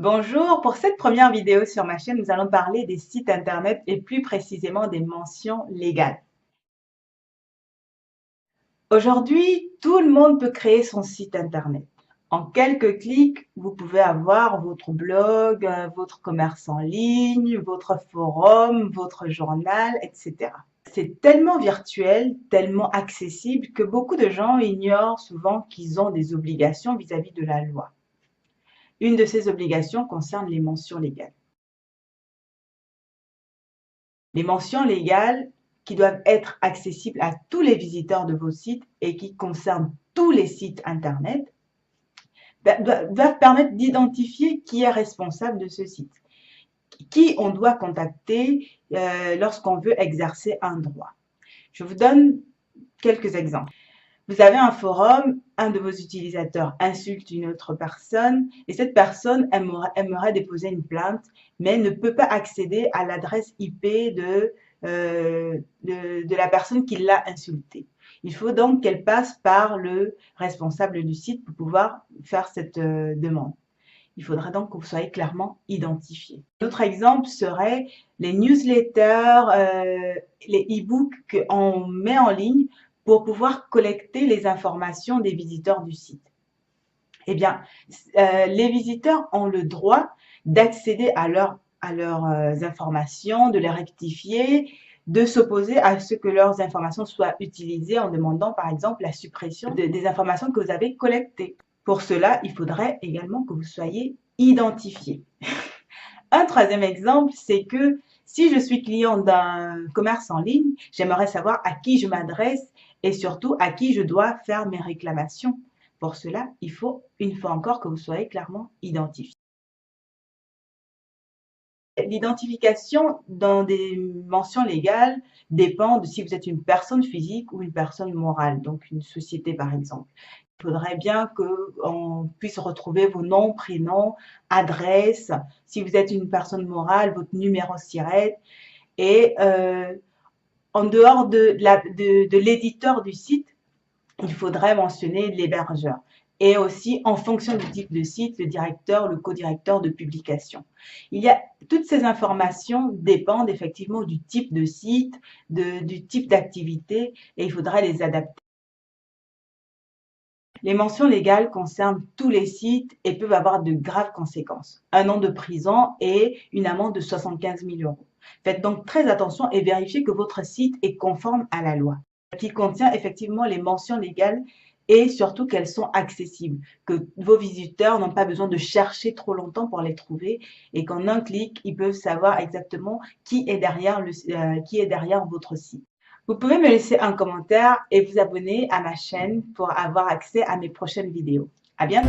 Bonjour, pour cette première vidéo sur ma chaîne, nous allons parler des sites internet et plus précisément des mentions légales. Aujourd'hui, tout le monde peut créer son site internet. En quelques clics, vous pouvez avoir votre blog, votre commerce en ligne, votre forum, votre journal, etc. C'est tellement virtuel, tellement accessible que beaucoup de gens ignorent souvent qu'ils ont des obligations vis-à-vis de la loi. Une de ces obligations concerne les mentions légales. Les mentions légales qui doivent être accessibles à tous les visiteurs de vos sites et qui concernent tous les sites internet doivent permettre d'identifier qui est responsable de ce site, qui on doit contacter lorsqu'on veut exercer un droit. Je vous donne quelques exemples. Vous avez un forum, un de vos utilisateurs insulte une autre personne et cette personne aimerait déposer une plainte, mais ne peut pas accéder à l'adresse IP de la personne qui l'a insulté. Il faut donc qu'elle passe par le responsable du site pour pouvoir faire cette demande. Il faudra donc que vous soyez clairement identifié. D'autres exemples seraient les newsletters, les e-books qu'on met en ligne pour pouvoir collecter les informations des visiteurs du site. Eh bien, les visiteurs ont le droit d'accéder à leurs informations, de les rectifier, de s'opposer à ce que leurs informations soient utilisées en demandant, par exemple, la suppression des informations que vous avez collectées. Pour cela, il faudrait également que vous soyez identifié. Un troisième exemple, c'est que si je suis client d'un commerce en ligne, j'aimerais savoir à qui je m'adresse et surtout à qui je dois faire mes réclamations. Pour cela, il faut une fois encore que vous soyez clairement identifié. L'identification dans des mentions légales dépend de si vous êtes une personne physique ou une personne morale, donc une société par exemple. Il faudrait bien qu'on puisse retrouver vos noms, prénoms, adresses. Si vous êtes une personne morale, votre numéro SIRET. Et en dehors de l'éditeur du site, il faudrait mentionner l'hébergeur. Et aussi, en fonction du type de site, le directeur, le co-directeur de publication. Toutes ces informations dépendent effectivement du type de site, du type d'activité, et il faudra les adapter. Les mentions légales concernent tous les sites et peuvent avoir de graves conséquences. 1 an de prison et une amende de 75 000 €. Faites donc très attention et vérifiez que votre site est conforme à la loi, qui contient effectivement les mentions légales et surtout qu'elles sont accessibles, que vos visiteurs n'ont pas besoin de chercher trop longtemps pour les trouver et qu'en un clic, ils peuvent savoir exactement qui est derrière votre site. Vous pouvez me laisser un commentaire et vous abonner à ma chaîne pour avoir accès à mes prochaines vidéos. À bientôt!